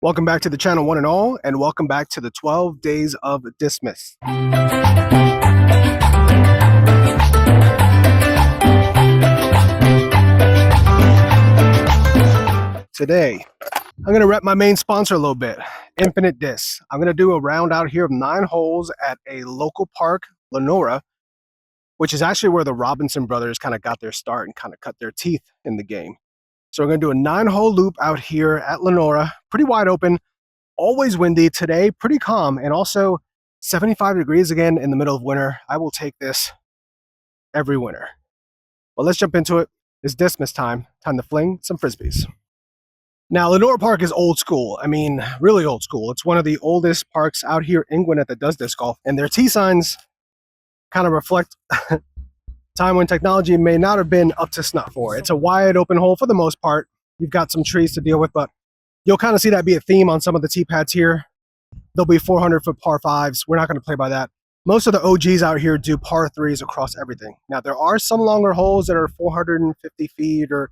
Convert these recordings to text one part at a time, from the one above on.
Welcome back to the channel, one and all, and welcome back to the 12 Days of Discmas. Today, I'm going to rep my main sponsor a little bit, Infinite Disc. I'm going to do a round out here of 9 holes at a local park, Lenora, which is actually where the Robinson brothers kind of got their start and kind of cut their teeth in the game. So we're going to do a 9-hole loop out here at Lenora, pretty wide open. Always windy today, pretty calm, and also 75 degrees again in the middle of winter. I will take this every winter. Well, let's jump into it. It's Discmas time to fling some frisbees. Now, Lenora Park is old school. I mean, really old school. It's one of the oldest parks out here in Gwinnett that does disc golf, and their tee signs kind of reflect time when technology may not have been up to snuff for. It's a wide open hole for the most part. You've got some trees to deal with, but you'll kind of see that be a theme on some of the tee pads here. There'll be 400-foot par 5s. We're not going to play by that. Most of the OGs out here do par 3s across everything. Now, there are some longer holes that are 450 feet or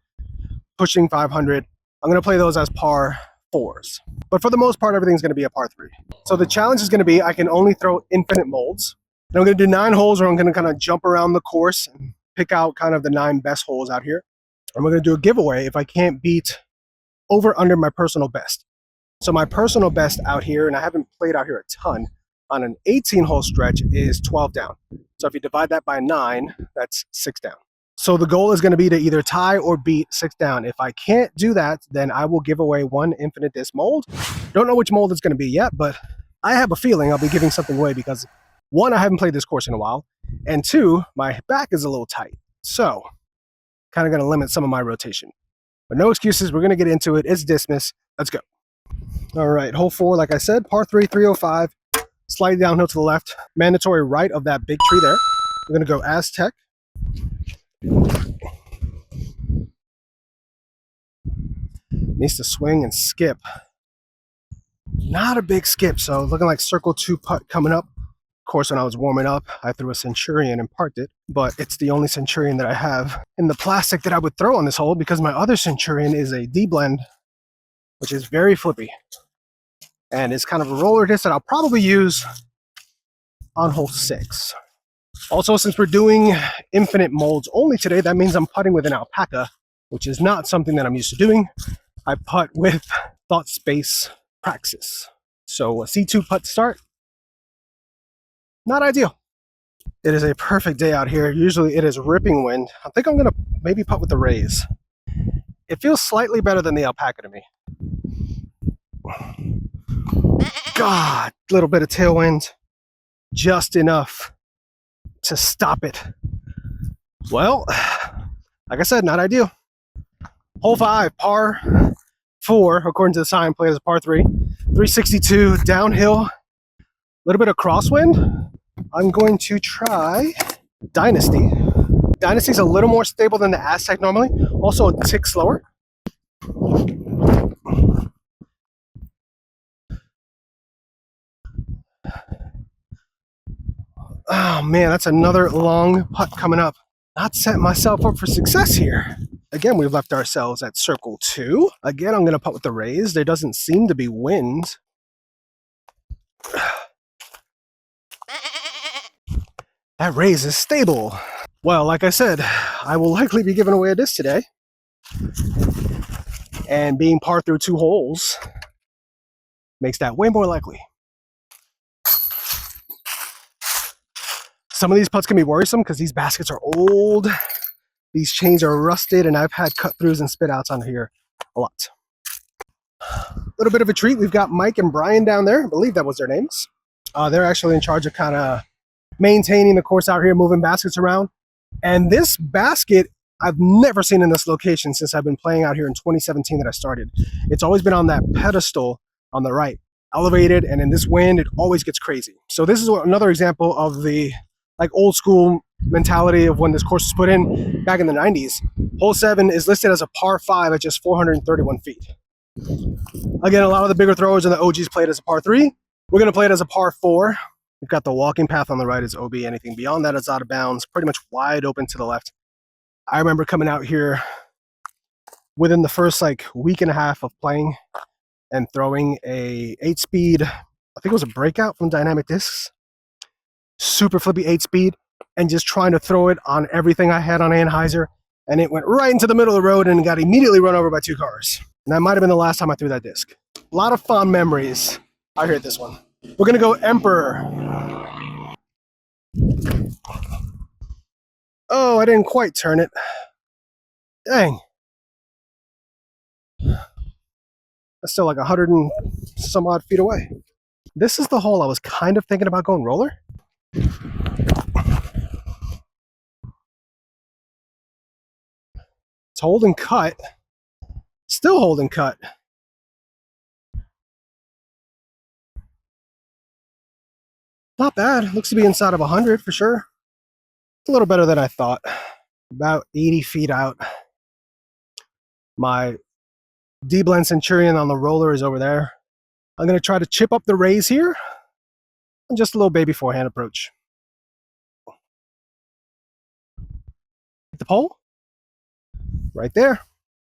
pushing 500. I'm going to play those as par 4s. But for the most part, everything's going to be a par 3. So the challenge is going to be I can only throw infinite molds. And I'm going to do 9 holes where I'm going to kind of jump around the course and pick out kind of the 9 best holes out here. I'm going to do a giveaway if I can't beat over under my personal best. So my personal best out here, and I haven't played out here a ton, on an 18-hole stretch is 12 down. So if you divide that by 9, that's 6 down. So the goal is going to be to either tie or beat 6 down. If I can't do that, then I will give away 1 infinite disc mold. Don't know which mold it's going to be yet, but I have a feeling I'll be giving something away because 1, I haven't played this course in a while, and 2, my back is a little tight. So kind of going to limit some of my rotation. But no excuses, we're going to get into it. It's Discmas. Let's go. All right, hole 4, like I said, par 3, 305. Slightly downhill to the left. Mandatory right of that big tree there. We're going to go Aztec. Needs to swing and skip. Not a big skip, so looking like circle 2 putt coming up. Of course, when I was warming up, I threw a Centurion and parked it, but it's the only Centurion that I have in the plastic that I would throw on this hole because my other Centurion is a D-blend, which is very flippy. And it's kind of a roller disc that I'll probably use on hole 6. Also, since we're doing infinite molds only today, that means I'm putting with an alpaca, which is not something that I'm used to doing. I putt with Thought Space Praxis. So a C2 putt start. Not ideal. It is a perfect day out here. Usually it is ripping wind. I think I'm going to maybe putt with the Rays. It feels slightly better than the alpaca to me. God, little bit of tailwind. Just enough to stop it. Well, like I said, not ideal. Hole 5, par 4, according to the sign, played as a par 3. 362 downhill. A little bit of crosswind. I'm going to try Dynasty. Dynasty's a little more stable than the Aztec normally. Also a tick slower. Oh man, that's another long putt coming up. Not setting myself up for success here. Again, we've left ourselves at circle 2. Again, I'm going to putt with the Rays. There doesn't seem to be wind. That Rays is stable. Well, like I said, I will likely be giving away a disc today. And being par through 2 holes makes that way more likely. Some of these putts can be worrisome because these baskets are old. These chains are rusted, and I've had cut throughs and spit outs on here a lot. A little bit of a treat. We've got Mike and Brian down there. I believe that was their names. They're actually in charge of kind of maintaining the course out here, moving baskets around. And this basket, I've never seen in this location since I've been playing out here in 2017 that I started. It's always been on that pedestal on the right, elevated, and in this wind, it always gets crazy. So this is another example of the old school mentality of when this course was put in back in the 90s. Hole 7 is listed as a par 5 at just 431 feet. Again, a lot of the bigger throwers and the OGs played as a par 3. We're going to play it as a par 4. We've got the walking path on the right is OB. Anything beyond that is out of bounds, pretty much wide open to the left. I remember coming out here within the first week and a half of playing and throwing a 8-speed, I think it was a breakout from Dynamic Discs, super flippy 8-speed, and just trying to throw it on everything I had on Anheuser, and it went right into the middle of the road and got immediately run over by 2 cars. And that might have been the last time I threw that disc. A lot of fond memories. I heard this one. We're gonna go Emperor. Oh, I didn't quite turn it. Dang. That's still like 100 and some odd feet away. This is the hole I was kind of thinking about going roller. It's holding cut. Still holding cut. Not bad. Looks to be inside of 100 for sure. It's a little better than I thought. About 80 feet out. My D-Blend Centurion on the roller is over there. I'm going to try to chip up the raise here. And just a little baby forehand approach. The pole. Right there.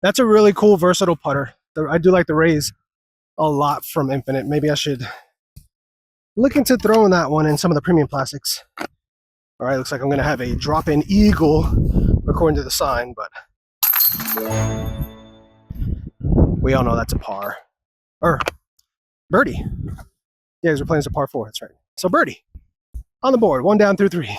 That's a really cool, versatile putter. I do like the raise a lot from Infinite. Maybe I should look into throwing that one in some of the premium plastics. All right, looks like I'm going to have a drop-in eagle according to the sign, but we all know that's a par. Or birdie. Yeah, because we're playing as a par 4, that's right. So birdie on the board, 1 down through 3.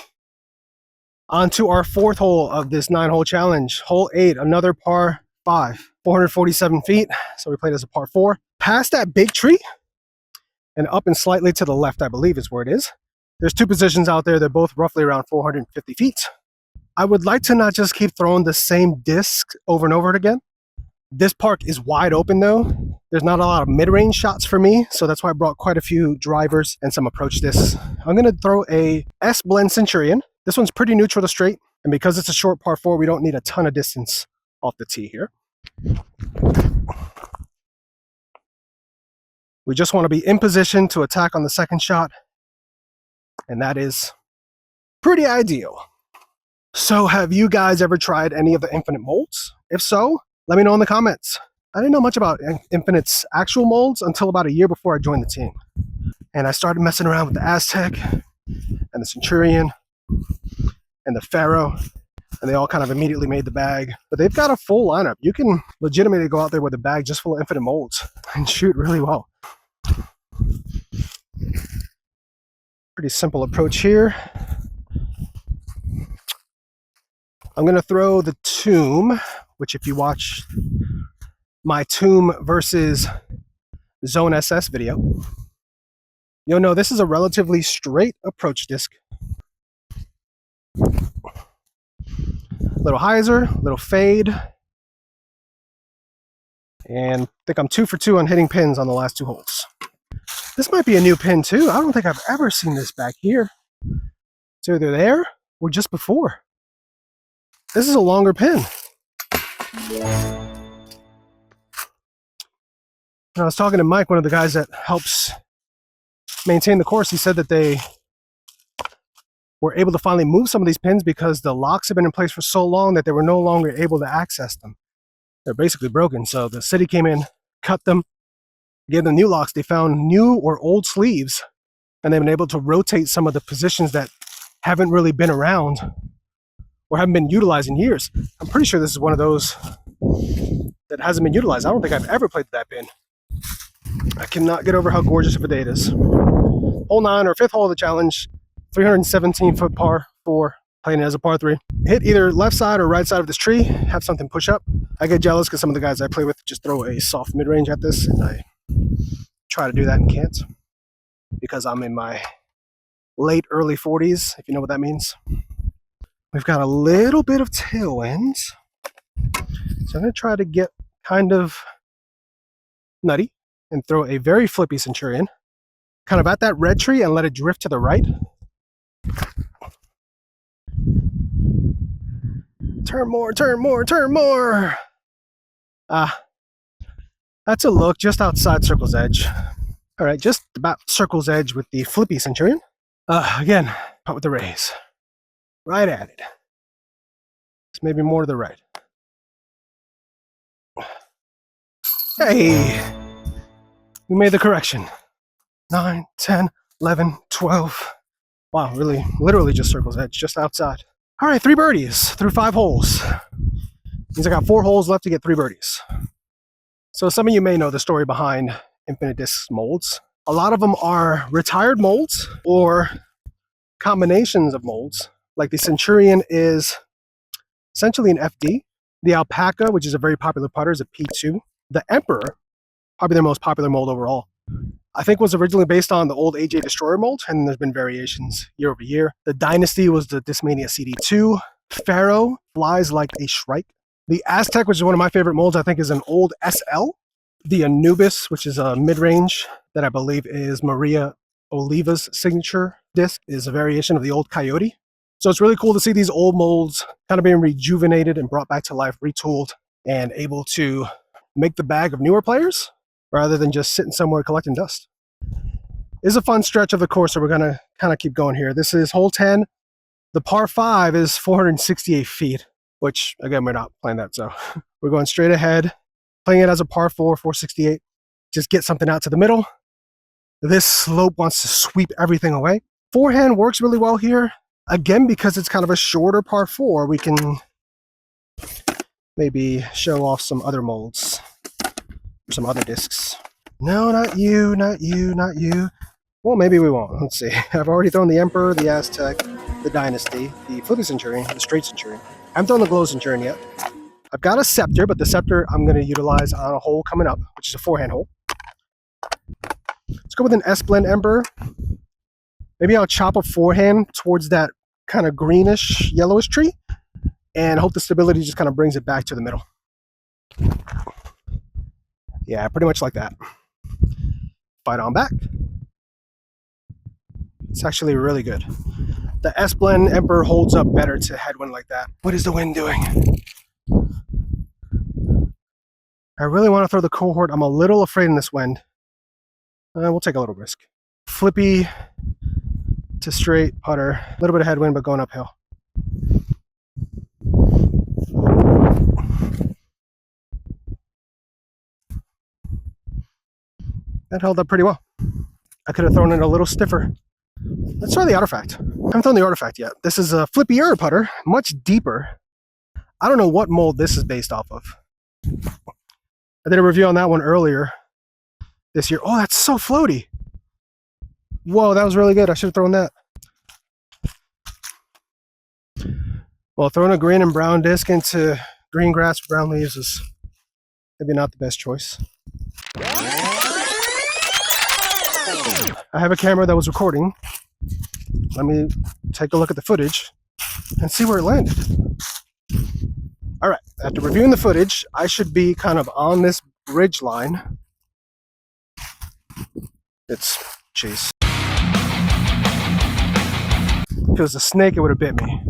On to our 4th hole of this 9-hole challenge. Hole 8, another par 5, 447 feet. So we played as a par 4. Past that big tree and up and slightly to the left, I believe is where it is. There's 2 positions out there. They're both roughly around 450 feet. I would like to not just keep throwing the same disc over and over again. This park is wide open though. There's not a lot of mid-range shots for me, so that's why I brought quite a few drivers and some approach discs. I'm gonna throw a S-Blend Centurion. This one's pretty neutral to straight, and because it's a short par 4, we don't need a ton of distance off the tee here. We just want to be in position to attack on the second shot, and that is pretty ideal. So have you guys ever tried any of the Infinite molds? If so, let me know in the comments. I didn't know much about Infinite's actual molds until about a year before I joined the team. And I started messing around with the Aztec and the Centurion and the Pharaoh, and they all kind of immediately made the bag. But they've got a full lineup. You can legitimately go out there with a bag just full of Infinite molds and shoot really well. Pretty simple approach here. I'm gonna throw the Tomb, which if you watch my Tomb versus Zone SS video, you'll know this is a relatively straight approach disc. Little hyzer, little fade. And I think I'm 2 for 2 on hitting pins on the last 2 holes. This might be a new pin too. I don't think I've ever seen this back here. It's either there or just before. This is a longer pin. When I was talking to Mike, one of the guys that helps maintain the course, he said that they were able to finally move some of these pins because the locks have been in place for so long that they were no longer able to access them. They're basically broken. So the city came in, cut them, gave them new locks. They found new or old sleeves, and they've been able to rotate some of the positions that haven't really been around or haven't been utilized in years. I'm pretty sure this is one of those that hasn't been utilized. I don't think I've ever played that pin. I cannot get over how gorgeous of a day it is. Hole 9 or 5th hole of the challenge, 317-foot par 4, playing it as a par 3. Hit either left side or right side of this tree, have something push up. I get jealous because some of the guys I play with just throw a soft mid-range at this, and I try to do that and can't because I'm in my late, early 40s, if you know what that means. We've got a little bit of tailwind, so I'm going to try to get kind of nutty and throw a very flippy Centurion kind of at that red tree and let it drift to the right. Turn more, turn more, turn more. That's a look just outside circle's edge. All right, just about circle's edge with the flippy Centurion. Again, out with the raise. Right at it. It's maybe more to the right. Hey! We made the correction. 9, 10, 11, 12. Wow, really, literally just circles edge, just outside. All right, 3 birdies through 5 holes. Means I got 4 holes left to get 3 birdies. So some of you may know the story behind infinite disc molds. A lot of them are retired molds or combinations of molds. Like the Centurion is essentially an FD. The Alpaca, which is a very popular putter, is a P2. The Emperor, probably their most popular mold overall, I think was originally based on the old AJ Destroyer mold, and there's been variations year over year. The Dynasty was the Discmania CD2. Pharaoh flies like a shrike. The Aztec, which is one of my favorite molds, I think is an old SL. The Anubis, which is a mid-range that I believe is Maria Oliva's signature disc, is a variation of the old Coyote. So it's really cool to see these old molds kind of being rejuvenated and brought back to life, retooled, and able to make the bag of newer players rather than just sitting somewhere collecting dust. It's a fun stretch of the course, so we're going to kind of keep going here. This is hole 10. The par 5 is 468 feet, which, again, we're not playing that, so we're going straight ahead, playing it as a par 4, 468. Just get something out to the middle. This slope wants to sweep everything away. Forehand works really well here. Again, because it's kind of a shorter par 4, we can maybe show off some other molds, some other discs. No, not you, not you, not you. Well, maybe we won't. Let's see. I've already thrown the Emperor, the Aztec, the Dynasty, the Flippy Centurion, the Straight Centurion. I haven't thrown the Glow Centurion yet. I've got a Scepter, but the Scepter I'm going to utilize on a hole coming up, which is a forehand hole. Let's go with an S-Blend Emperor. Maybe I'll chop a forehand towards that kind of greenish, yellowish tree, and hope the stability just kind of brings it back to the middle. Yeah, pretty much like that. Fight on back. It's actually really good. The S-Blend Emperor holds up better to headwind like that. What is the wind doing? I really want to throw the cohort. I'm a little afraid in this wind. We'll take a little risk. Flippy to straight putter. A little bit of headwind, but going uphill. That held up pretty well. I could have thrown it a little stiffer. Let's try the Artifact. I haven't thrown the Artifact yet. This is a flippier putter, much deeper. I don't know what mold this is based off of. I did a review on that one earlier this year. Oh, that's so floaty. Whoa, that was really good. I should have thrown that. Well, throwing a green and brown disc into green grass with brown leaves is maybe not the best choice. I have a camera that was recording. Let me take a look at the footage and see where it landed. All right, after reviewing the footage, I should be kind of on this ridge line. Jeez. If it was a snake, it would have bit me.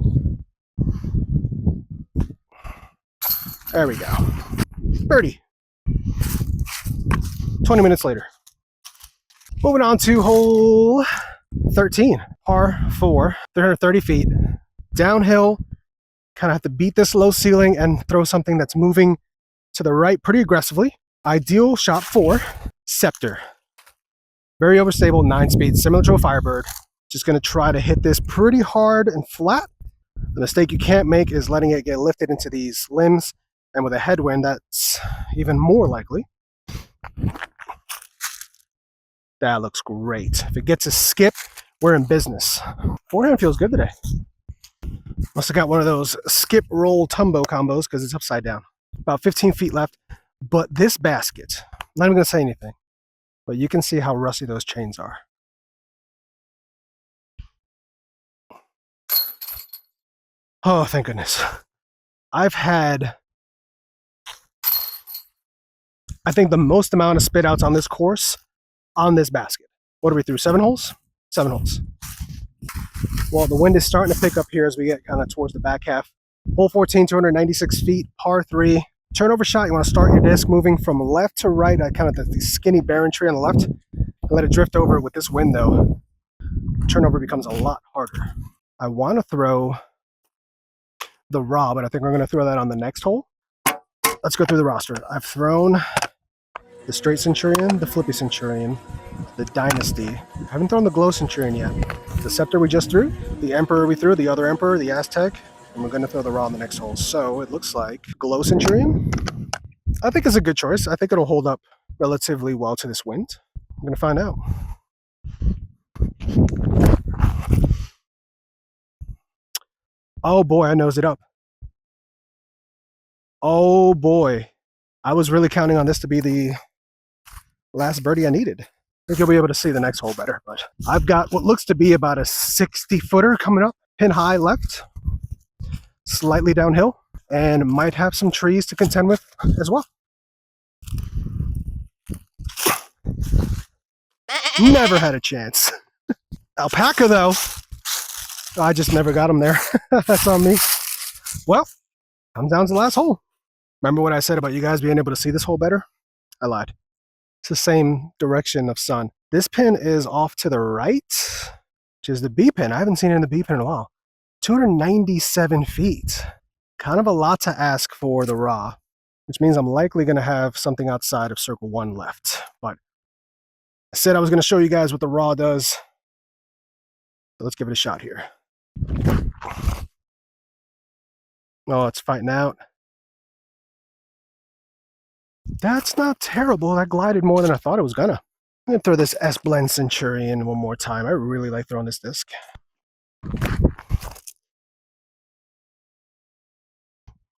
There we go. Birdie. 20 minutes later. Moving on to hole 13, par 4, 330 feet. Downhill, kind of have to beat this low ceiling and throw something that's moving to the right pretty aggressively. Ideal shot for Scepter. Very overstable, 9-speed, similar to a Firebird. Just going to try to hit this pretty hard and flat. The mistake you can't make is letting it get lifted into these limbs, and with a headwind, that's even more likely. That looks great. If it gets a skip, we're in business. Forehand feels good today. Must have got one of those skip roll tumbo combos because it's upside down. About 15 feet left. But this basket, not even going to say anything, but you can see how rusty those chains are. Oh, thank goodness. I've had, I think, the most amount of spit outs on this course on this basket. What are we through? 7 holes? 7 holes. Well, the wind is starting to pick up here as we get kind of towards the back half. Hole 14, 296 feet, par 3. Turnover shot, you want to start your disc moving from left to right at kind of the skinny barren tree on the left. And let it drift over. With this wind, though, turnover becomes a lot harder. I want to throw the Raw, but I think we're going to throw that on the next hole. Let's go through the roster. I've thrown the straight centurion, the flippy centurion, the dynasty. I haven't thrown the glow centurion yet. The scepter we just threw, the emperor we threw, the other emperor, the Aztec, and we're going to throw the raw in the next hole. So it looks like glow centurion, I think is a good choice. I think it'll hold up relatively well to this wind. I'm going to find out. Oh boy, I nosed it up. Oh boy. I was really counting on this to be the last birdie I needed. I think you'll be able to see the next hole better, but I've got what looks to be about a 60-footer coming up, pin high left, slightly downhill, and might have some trees to contend with as well. Never had a chance. Alpaca though, I just never got him there. That's on me. Well, comes down to the last hole. Remember what I said about you guys being able to see this hole better? I lied. It's the same direction of sun. This pin is off to the right, which is the B pin. I haven't seen it in the B pin in a while. 297 feet. Kind of a lot to ask for the raw, which means I'm likely going to have something outside of circle 1 left. But I said I was going to show you guys what the raw does. So let's give it a shot here. Oh, it's fighting out. That's not terrible. That glided more than I thought it was gonna. I'm gonna throw this S-Blend Centurion one more time. I really like throwing this disc.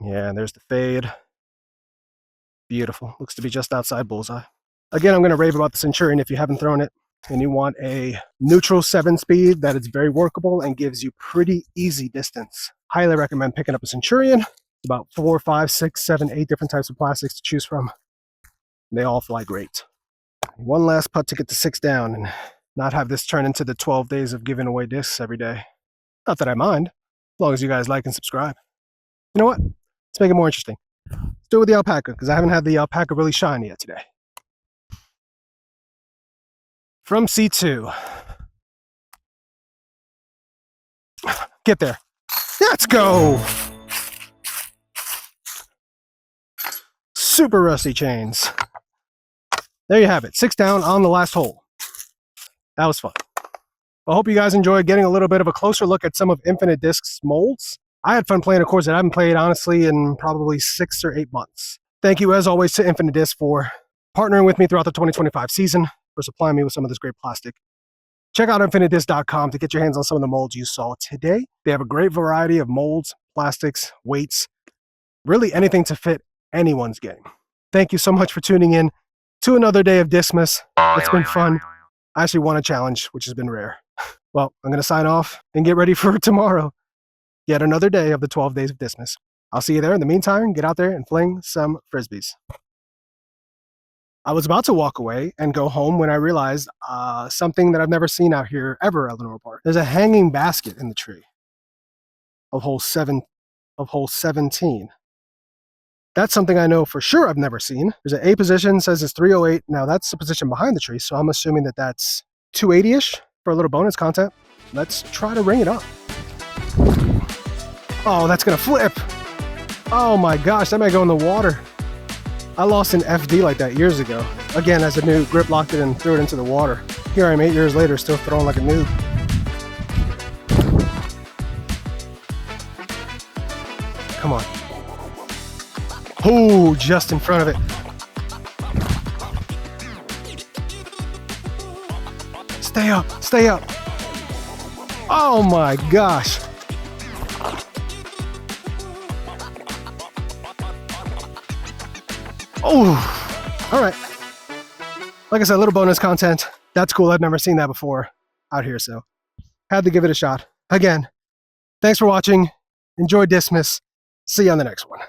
Yeah, and there's the fade. Beautiful. Looks to be just outside bullseye. Again, I'm gonna rave about the Centurion if you haven't thrown it and you want a neutral 7-speed that is very workable and gives you pretty easy distance. Highly recommend picking up a Centurion. About 4, 5, 6, 7, 8 different types of plastics to choose from. They all fly great. One last putt to get the 6 down and not have this turn into the 12 days of giving away discs every day. Not that I mind, as long as you guys like and subscribe. You know what? Let's make it more interesting. Let's do it with the alpaca, because I haven't had the alpaca really shiny yet today. From C2. Get there. Let's go! Super rusty chains. There you have it. 6 down on the last hole. That was fun. I hope you guys enjoyed getting a little bit of a closer look at some of Infinite Discs molds. I had fun playing a course that I haven't played, honestly, in probably 6 or 8 months. Thank you, as always, to Infinite Disc for partnering with me throughout the 2025 season, for supplying me with some of this great plastic. Check out infinitedisc.com to get your hands on some of the molds you saw today. They have a great variety of molds, plastics, weights, really anything to fit anyone's game. Thank you so much for tuning in to another day of Discmas. It's been fun. I actually won a challenge, which has been rare. Well, I'm going to sign off and get ready for tomorrow. Yet another day of the 12 days of Discmas. I'll see you there. In the meantime, get out there and fling some frisbees. I was about to walk away and go home when I realized something that I've never seen out here ever at Lenora Park. There's a hanging basket in the tree of hole 17. That's something I know for sure I've never seen. There's an A position, says it's 308. Now that's the position behind the tree, so I'm assuming that that's 280-ish for a little bonus content. Let's try to ring it up. Oh, that's gonna flip. Oh my gosh, that might go in the water. I lost an FD like that years ago. Again, as a noob, grip locked it and threw it into the water. Here I am 8 years later, still throwing like a noob. Come on. Oh, just in front of it. Stay up, stay up. Oh my gosh. Oh, all right. Like I said, a little bonus content. That's cool. I've never seen that before out here, so had to give it a shot. Again, thanks for watching. Enjoy Discmas. See you on the next one.